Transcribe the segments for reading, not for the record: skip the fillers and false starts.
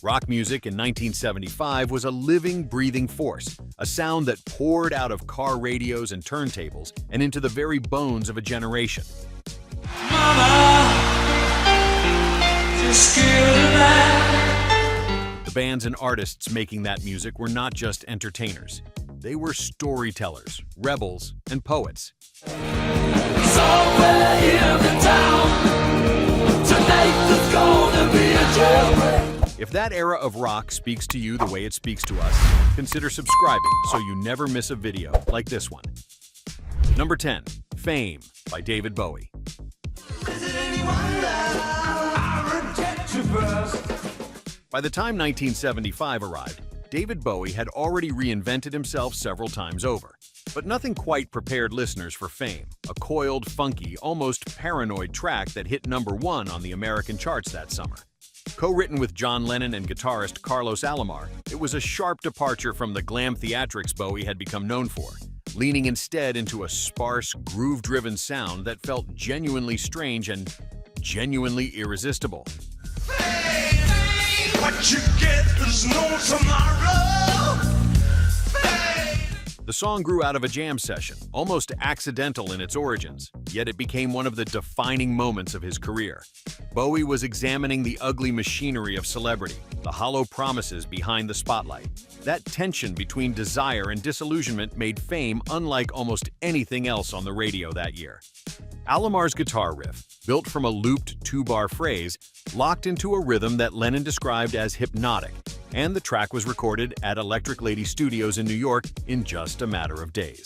Rock music in 1975 was a living, breathing force, a sound that poured out of car radios and turntables and into the very bones of a generation. The bands and artists making that music were not just entertainers. They were storytellers, rebels, and poets. Somewhere in the town, tonight there's gonna be a jailbreak. If that era of rock speaks to you the way it speaks to us, consider subscribing so you never miss a video like this one. Number 10, Fame by David Bowie. By the time 1975 arrived, David Bowie had already reinvented himself several times over. But nothing quite prepared listeners for Fame, a coiled, funky, almost paranoid track that hit #1 on the American charts that summer. Co-written with John Lennon and guitarist Carlos Alomar, it was a sharp departure from the glam theatrics Bowie had become known for, leaning instead into a sparse, groove-driven sound that felt genuinely strange and genuinely irresistible. What you get is no tomorrow. The song grew out of a jam session, almost accidental in its origins, yet it became one of the defining moments of his career. Bowie was examining the ugly machinery of celebrity, the hollow promises behind the spotlight. That tension between desire and disillusionment made Fame unlike almost anything else on the radio that year. Alomar's guitar riff, built from a looped two-bar phrase, locked into a rhythm that Lennon described as hypnotic, and the track was recorded at Electric Lady Studios in New York in just a matter of days.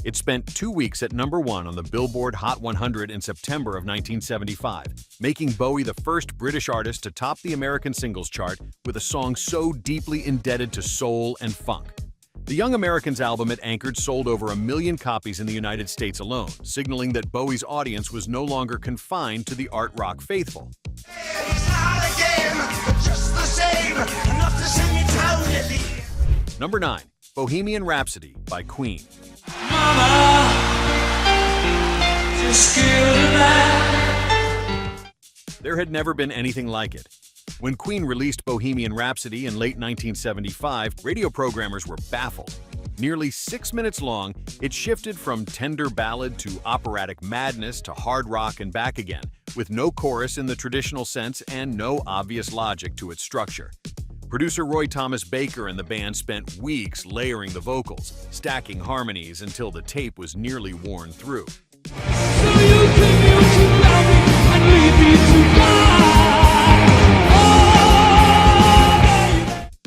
It spent 2 weeks at #1 on the Billboard Hot 100 in September of 1975, making Bowie the first British artist to top the American singles chart with a song so deeply indebted to soul and funk. The Young Americans album it anchored sold over 1 million copies in the United States alone, signaling that Bowie's audience was no longer confined to the art rock faithful. Number 9, Bohemian Rhapsody by Queen. There had never been anything like it. When Queen released Bohemian Rhapsody in late 1975, radio programmers were baffled. Nearly 6 minutes long, it shifted from tender ballad to operatic madness to hard rock and back again, with no chorus in the traditional sense and no obvious logic to its structure. Producer Roy Thomas Baker and the band spent weeks layering the vocals, stacking harmonies until the tape was nearly worn through.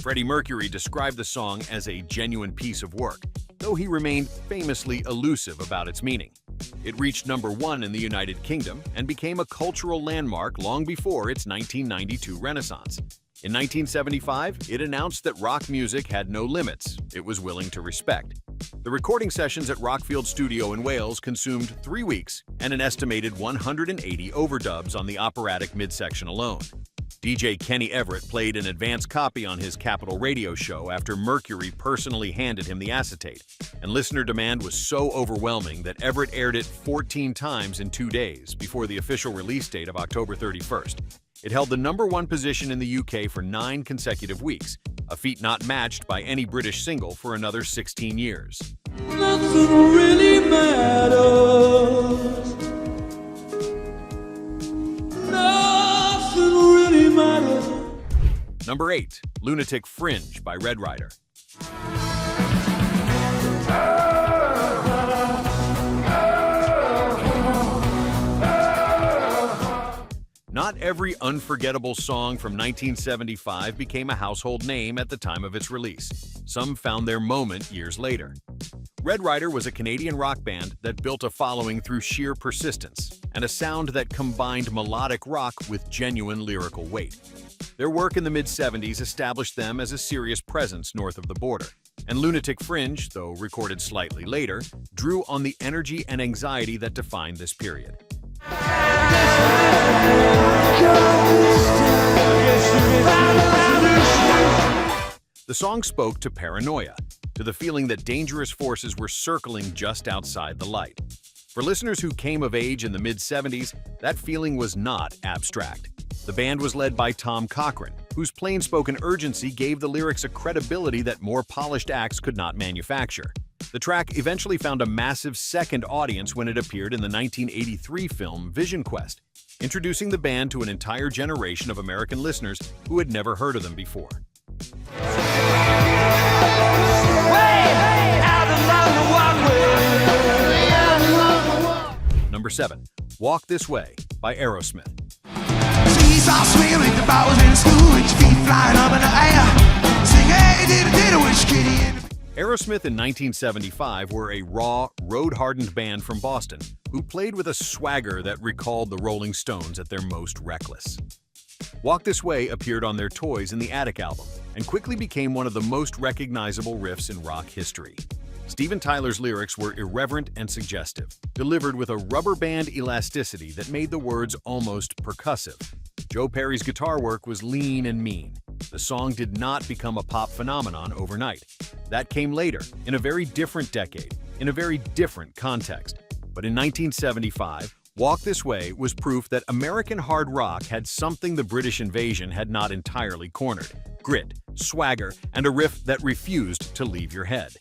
Freddie Mercury described the song as a genuine piece of work, though he remained famously elusive about its meaning. It reached #1 in the United Kingdom and became a cultural landmark long before its 1992 renaissance. In 1975, it announced that rock music had no limits it was willing to respect. The recording sessions at Rockfield Studio in Wales consumed 3 weeks and an estimated 180 overdubs on the operatic midsection alone. DJ Kenny Everett played an advance copy on his Capitol radio show after Mercury personally handed him the acetate, and listener demand was so overwhelming that Everett aired it 14 times in 2 days before the official release date of October 31st. It held the #1 position in the UK for 9 consecutive weeks, a feat not matched by any British single for another 16 years. Nothing really matters. Nothing really matters. Number 8, Lunatic Fringe by Red Rider. Not every unforgettable song from 1975 became a household name at the time of its release. Some found their moment years later. Red Rider was a Canadian rock band that built a following through sheer persistence and a sound that combined melodic rock with genuine lyrical weight. Their work in the mid-70s established them as a serious presence north of the border, and Lunatic Fringe, though recorded slightly later, drew on the energy and anxiety that defined this period. The song spoke to paranoia, to the feeling that dangerous forces were circling just outside the light. For listeners who came of age in the mid-70s, that feeling was not abstract. The band was led by Tom Cochrane, whose plain-spoken urgency gave the lyrics a credibility that more polished acts could not manufacture. The track eventually found a massive second audience when it appeared in the 1983 film Vision Quest, introducing the band to an entire generation of American listeners who had never heard of them before. Number 7. Walk This Way by Aerosmith. Aerosmith in 1975 were a raw, road-hardened band from Boston who played with a swagger that recalled the Rolling Stones at their most reckless. Walk This Way appeared on their Toys in the Attic album and quickly became one of the most recognizable riffs in rock history. Steven Tyler's lyrics were irreverent and suggestive, delivered with a rubber band elasticity that made the words almost percussive. Joe Perry's guitar work was lean and mean. The song did not become a pop phenomenon overnight. That came later, in a very different decade, in a very different context. But in 1975, Walk This Way was proof that American hard rock had something the British invasion had not entirely cornered: grit, swagger, and a riff that refused to leave your head.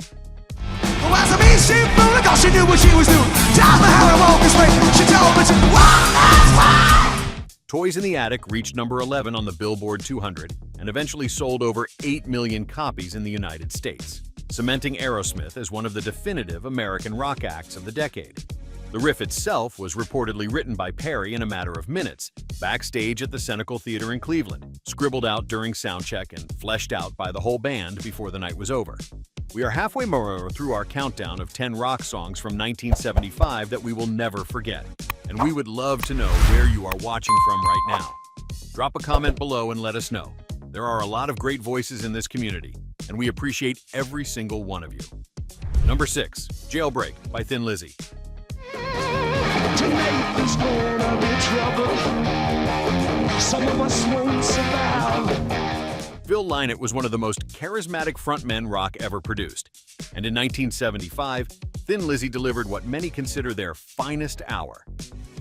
Toys in the Attic reached number 11 on the Billboard 200 and eventually sold over 8 million copies in the United States, cementing Aerosmith as one of the definitive American rock acts of the decade. The riff itself was reportedly written by Perry in a matter of minutes, backstage at the Senecal Theater in Cleveland, scribbled out during soundcheck and fleshed out by the whole band before the night was over. We are halfway more through our countdown of 10 rock songs from 1975 that we will never forget, and we would love to know where you are watching from right now. Drop a comment below and let us know. There are a lot of great voices in this community, and we appreciate every single one of you. Number 6. Jailbreak by Thin Lizzy. Tonight there's gonna be trouble. Some of us won't survive. Phil Lynott was one of the most charismatic frontmen rock ever produced, and in 1975, Thin Lizzy delivered what many consider their finest hour.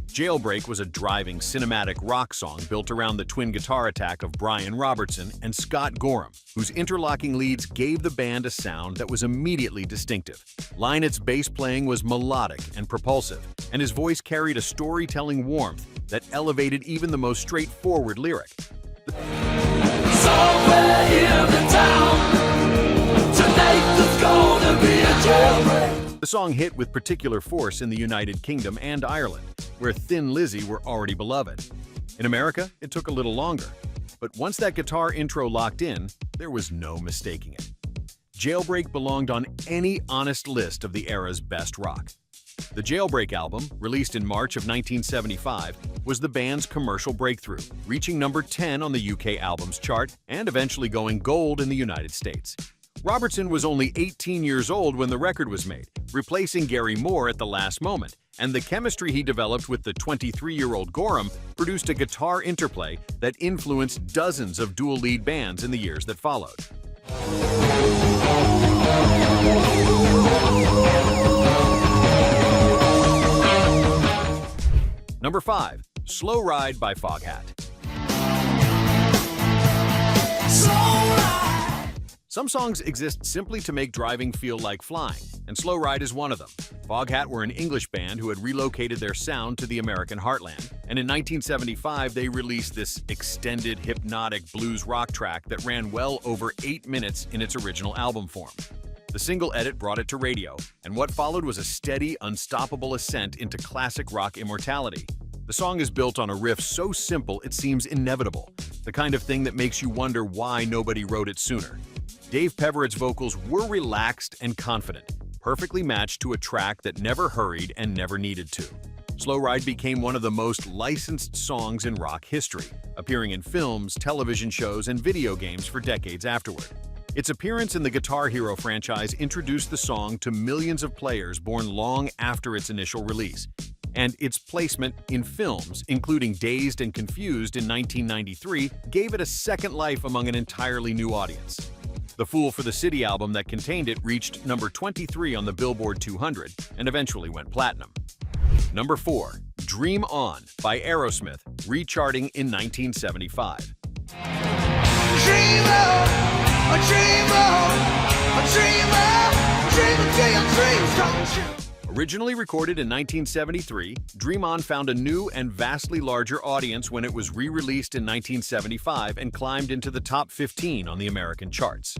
Jailbreak was a driving, cinematic rock song built around the twin guitar attack of Brian Robertson and Scott Gorham, whose interlocking leads gave the band a sound that was immediately distinctive. Lynott's bass playing was melodic and propulsive, and his voice carried a storytelling warmth that elevated even the most straightforward lyric. Somewhere in the town, tonight there's gonna be a jailbreak. The song hit with particular force in the United Kingdom and Ireland, where Thin Lizzy were already beloved. In America, it took a little longer, but once that guitar intro locked in, there was no mistaking it. Jailbreak belonged on any honest list of the era's best rock. The Jailbreak album, released in March of 1975, was the band's commercial breakthrough, reaching number 10 on the UK albums chart and eventually going gold in the United States. Robertson was only 18 years old when the record was made, replacing Gary Moore at the last moment, and the chemistry he developed with the 23-year-old Gorham produced a guitar interplay that influenced dozens of dual-lead bands in the years that followed. Number 5. Slow Ride by Foghat. Some songs exist simply to make driving feel like flying, and Slow Ride is one of them. Foghat were an English band who had relocated their sound to the American heartland, and in 1975 they released this extended, hypnotic blues rock track that ran well over 8 minutes in its original album form. The single edit brought it to radio, and what followed was a steady, unstoppable ascent into classic rock immortality. The song is built on a riff so simple it seems inevitable, the kind of thing that makes you wonder why nobody wrote it sooner. Dave Peverett's vocals were relaxed and confident, perfectly matched to a track that never hurried and never needed to. Slow Ride became one of the most licensed songs in rock history, appearing in films, television shows, and video games for decades afterward. Its appearance in the Guitar Hero franchise introduced the song to millions of players born long after its initial release, and its placement in films, including Dazed and Confused in 1993, gave it a second life among an entirely new audience. The Fool for the City album that contained it reached number 23 on the Billboard 200 and eventually went platinum. Number 4. Dream On by Aerosmith, recharting in 1975. Dream on, a dream on, a dream on, dream until your dreams come true. Originally recorded in 1973, Dream On found a new and vastly larger audience when it was re-released in 1975 and climbed into the top 15 on the American charts.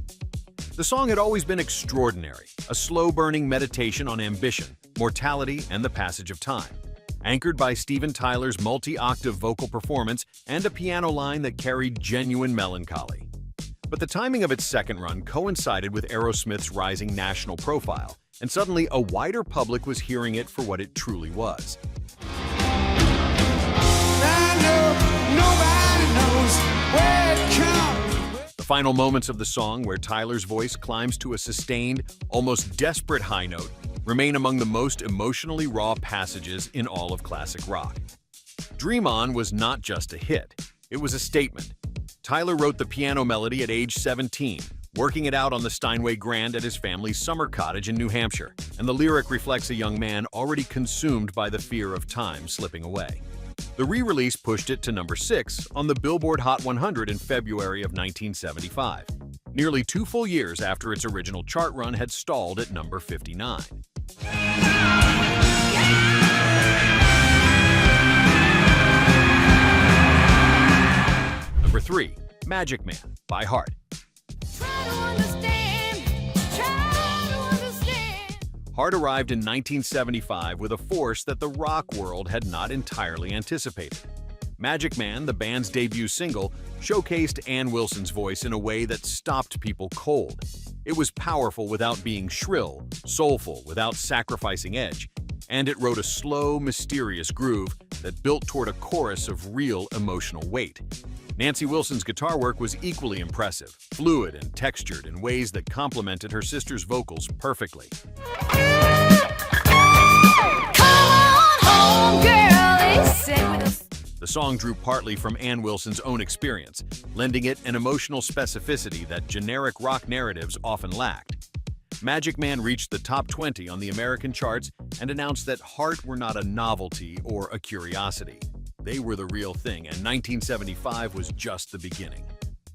The song had always been extraordinary, a slow-burning meditation on ambition, mortality, and the passage of time, anchored by Steven Tyler's multi-octave vocal performance and a piano line that carried genuine melancholy. But the timing of its second run coincided with Aerosmith's rising national profile, and suddenly a wider public was hearing it for what it truly was. The final moments of the song, where Tyler's voice climbs to a sustained, almost desperate high note, remain among the most emotionally raw passages in all of classic rock. Dream On was not just a hit, it was a statement. Tyler wrote the piano melody at age 17, working it out on the Steinway Grand at his family's summer cottage in New Hampshire, and the lyric reflects a young man already consumed by the fear of time slipping away. The re-release pushed it to number 6 on the Billboard Hot 100 in February of 1975, nearly 2 full years after its original chart run had stalled at number 59. Number 3. Magic Man by Heart. Heart arrived in 1975 with a force that the rock world had not entirely anticipated. Magic Man, the band's debut single, showcased Ann Wilson's voice in a way that stopped people cold. It was powerful without being shrill, soulful without sacrificing edge, and it wrote a slow, mysterious groove that built toward a chorus of real emotional weight. Nancy Wilson's guitar work was equally impressive, fluid and textured in ways that complemented her sister's vocals perfectly. The song drew partly from Ann Wilson's own experience, lending it an emotional specificity that generic rock narratives often lacked. Magic Man reached the top 20 on the American charts and announced that Heart were not a novelty or a curiosity. They were the real thing, and 1975 was just the beginning.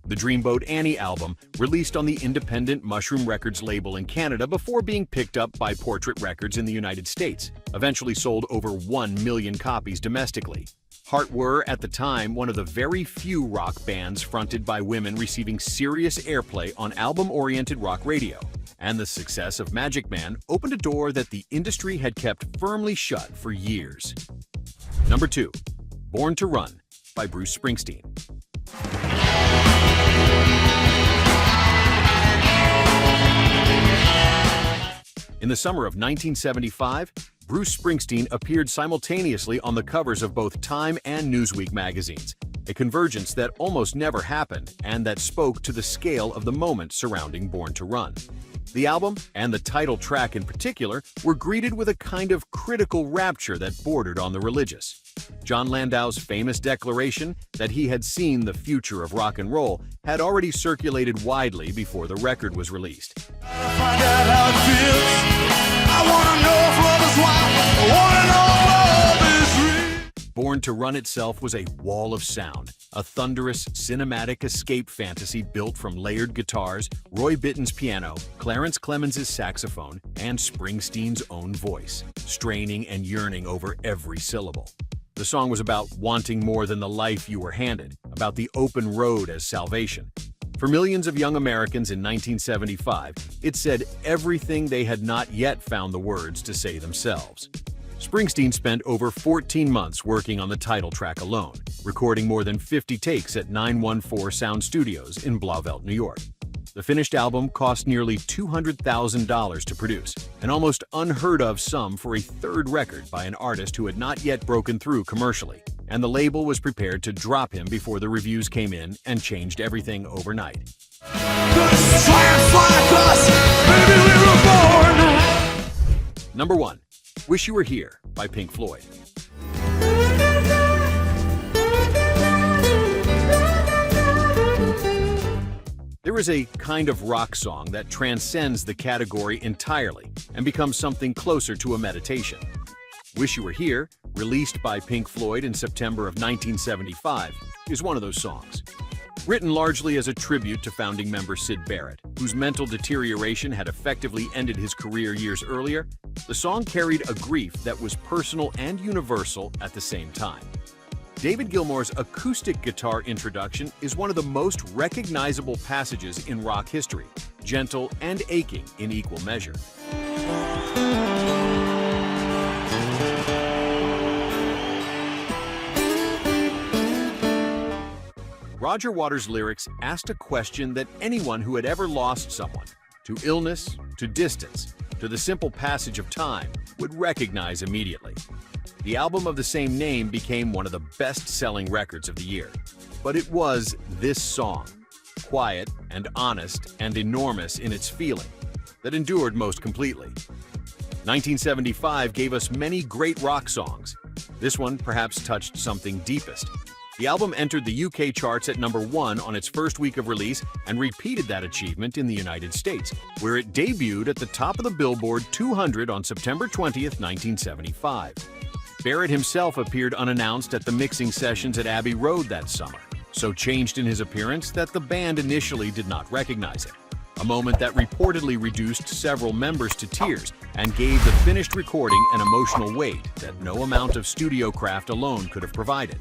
The Dreamboat Annie album, released on the independent Mushroom Records label in Canada before being picked up by Portrait Records in the United States, eventually sold over 1 million copies domestically. Heart were, at the time, one of the very few rock bands fronted by women receiving serious airplay on album-oriented rock radio. And the success of Magic Man opened a door that the industry had kept firmly shut for years. Number 2. Born to Run by Bruce Springsteen. In the summer of 1975, Bruce Springsteen appeared simultaneously on the covers of both Time and Newsweek magazines, a convergence that almost never happened and that spoke to the scale of the moment surrounding Born to Run. The album, and the title track in particular, were greeted with a kind of critical rapture that bordered on the religious. John Landau's famous declaration that he had seen the future of rock and roll had already circulated widely before the record was released. Born to Run itself was a wall of sound, a thunderous, cinematic escape fantasy built from layered guitars, Roy Bittan's piano, Clarence Clemens' saxophone, and Springsteen's own voice, straining and yearning over every syllable. The song was about wanting more than the life you were handed, about the open road as salvation. For millions of young Americans in 1975, it said everything they had not yet found the words to say themselves. Springsteen spent over 14 months working on the title track alone, recording more than 50 takes at 914 Sound Studios in Blauvelt, New York. The finished album cost nearly $200,000 to produce, an almost unheard-of sum for a third record by an artist who had not yet broken through commercially, and the label was prepared to drop him before the reviews came in and changed everything overnight. Number 1. Wish You Were Here by Pink Floyd. There is a kind of rock song that transcends the category entirely and becomes something closer to a meditation. Wish You Were Here, released by Pink Floyd in September of 1975, is one of those songs. Written largely as a tribute to founding member Syd Barrett, whose mental deterioration had effectively ended his career years earlier, the song carried a grief that was personal and universal at the same time. David Gilmour's acoustic guitar introduction is one of the most recognizable passages in rock history, gentle and aching in equal measure. Roger Waters' lyrics asked a question that anyone who had ever lost someone, to illness, to distance, to the simple passage of time, would recognize immediately. The album of the same name became one of the best-selling records of the year. But it was this song, quiet and honest and enormous in its feeling, that endured most completely. 1975 gave us many great rock songs. This one perhaps touched something deepest. The album entered the UK charts at #1 on its first week of release and repeated that achievement in the United States, where it debuted at the top of the Billboard 200 on September 20th, 1975. Barrett himself appeared unannounced at the mixing sessions at Abbey Road that summer, so changed in his appearance that the band initially did not recognize him, a moment that reportedly reduced several members to tears and gave the finished recording an emotional weight that no amount of studio craft alone could have provided.